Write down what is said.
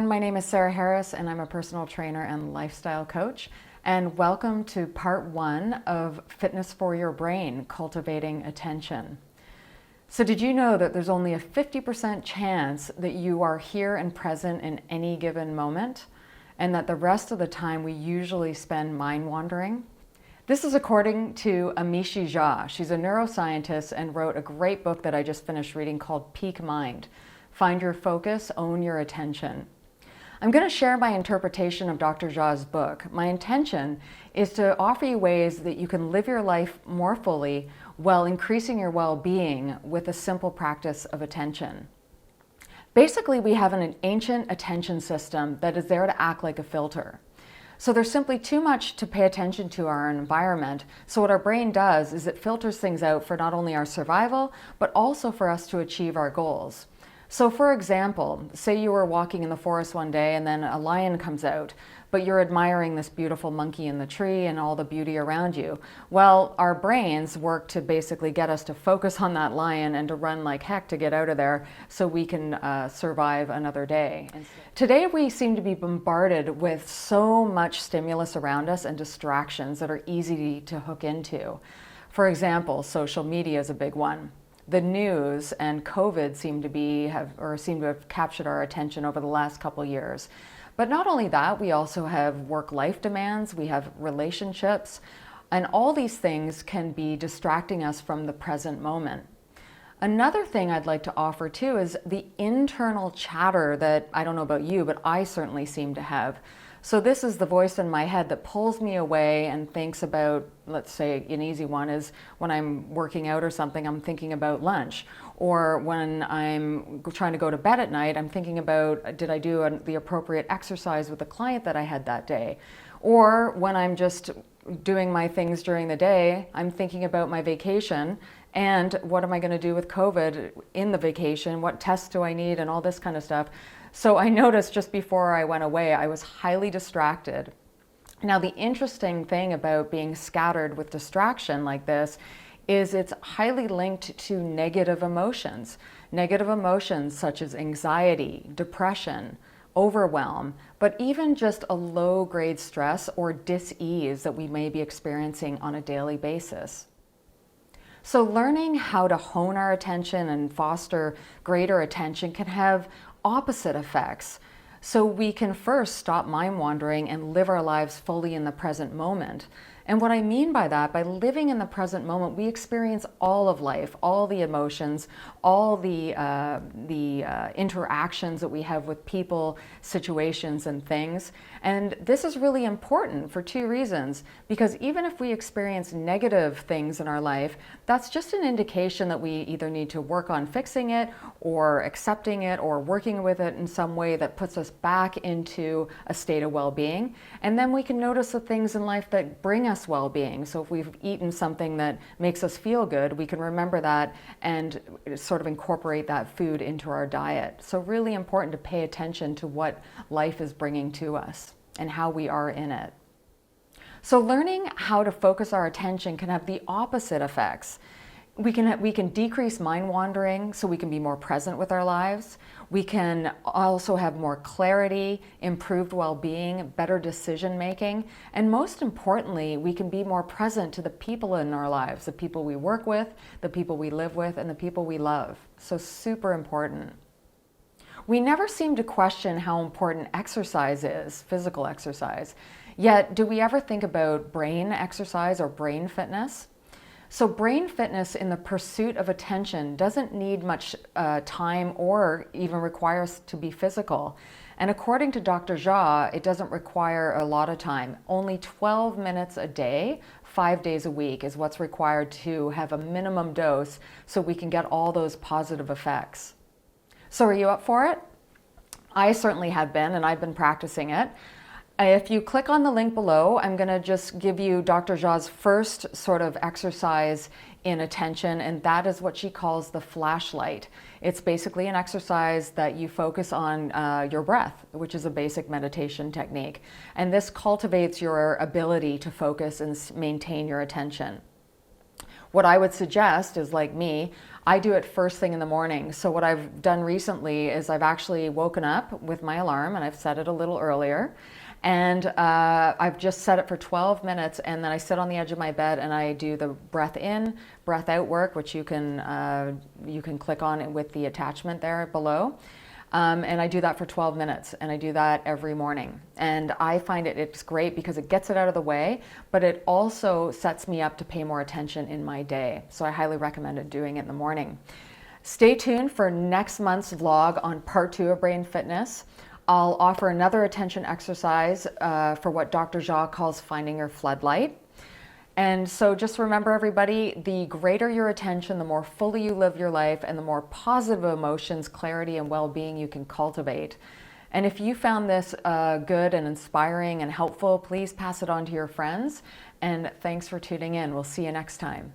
everyone, my name is Sarah Harris and I'm a personal trainer and lifestyle coach. And welcome to part one of Fitness for Your Brain, Cultivating Attention. So did you know that there's only a 50% chance that you are here and present in any given moment, and that the rest of the time we usually spend mind wandering? This is according to Amishi Jha. She's a neuroscientist and wrote a great book that I just finished reading called Peak Mind. Find your focus, own your attention. I'm going to share my interpretation of Dr. Jha's book. My intention is to offer you ways that you can live your life more fully while increasing your well-being with a simple practice of attention. Basically, we have an ancient attention system that is there to act like a filter. So there's simply too much to pay attention to our environment. So what our brain does is it filters things out for not only our survival, but also for us to achieve our goals. So for example, say you were walking in the forest one day and then a lion comes out, but you're admiring this beautiful monkey in the tree and all the beauty around you. Well, our brains work to basically get us to focus on that lion and to run like heck to get out of there so we can survive another day. Today we seem to be bombarded with so much stimulus around us and distractions that are easy to hook into. For example, social media is a big one. The news and COVID seem to have captured our attention over the last couple years. But not only that, we also have work-life demands, we have relationships, and all these things can be distracting us from the present moment. Another thing I'd like to offer too is the internal chatter that, I don't know about you, but I certainly seem to have. So this is the voice in my head that pulls me away and thinks about, let's say an easy one is when I'm working out or something, I'm thinking about lunch. Or when I'm trying to go to bed at night, I'm thinking about, did I do the appropriate exercise with the client that I had that day? Or when I'm just doing my things during the day, I'm thinking about my vacation and what am I going to do with COVID in the vacation? What tests do I need and all this kind of stuff. So I noticed just before I went away, I was highly distracted. Now, the interesting thing about being scattered with distraction like this is it's highly linked to negative emotions. Negative emotions such as anxiety, depression, overwhelm, but even just a low-grade stress or dis-ease that we may be experiencing on a daily basis. So learning how to hone our attention and foster greater attention can have opposite effects. So we can first stop mind wandering and live our lives fully in the present moment. And what I mean by that, by living in the present moment, we experience all of life, all the emotions, all the interactions that we have with people, situations, and things. And this is really important for two reasons, because even if we experience negative things in our life, that's just an indication that we either need to work on fixing it or accepting it or working with it in some way that puts us back into a state of well-being. And then we can notice the things in life that bring us well-being. So if we've eaten something that makes us feel good, we can remember that and sort of incorporate that food into our diet. So really important to pay attention to what life is bringing to us and how we are in it. So learning how to focus our attention can have the opposite effects. We can decrease mind wandering so we can be more present with our lives. We can also have more clarity, improved well-being, better decision making, and most importantly, we can be more present to the people in our lives, the people we work with, the people we live with, and the people we love. So super important. We never seem to question how important exercise is, physical exercise. Yet, do we ever think about brain exercise or brain fitness? So brain fitness in the pursuit of attention doesn't need much time or even require us to be physical. And according to Dr. Jha, it doesn't require a lot of time. Only 12 minutes a day, 5 days a week is what's required to have a minimum dose so we can get all those positive effects. So are you up for it? I certainly have been, and I've been practicing it. If you click on the link below, I'm going to just give you Dr. Jha's first sort of exercise in attention, and that is what she calls the flashlight. It's basically an exercise that you focus on your breath, which is a basic meditation technique. And this cultivates your ability to focus and maintain your attention. what I would suggest is, like me, I do it first thing in the morning. So what I've done recently is I've actually woken up with my alarm, and I've set it a little earlier. And I've just set it for 12 minutes, and then I sit on the edge of my bed and I do the breath in, breath out work, which you can click on it with the attachment there below. And I do that for 12 minutes, and I do that every morning. And I find it's great because it gets it out of the way, but it also sets me up to pay more attention in my day. So I highly recommend doing it in the morning. Stay tuned for next month's vlog on part 2 of brain fitness. I'll offer another attention exercise for what Dr. Jha calls finding your floodlight. And so just remember, everybody, the greater your attention, the more fully you live your life, and the more positive emotions, clarity, and well-being you can cultivate. And if you found this good and inspiring and helpful, please pass it on to your friends. And thanks for tuning in. We'll see you next time.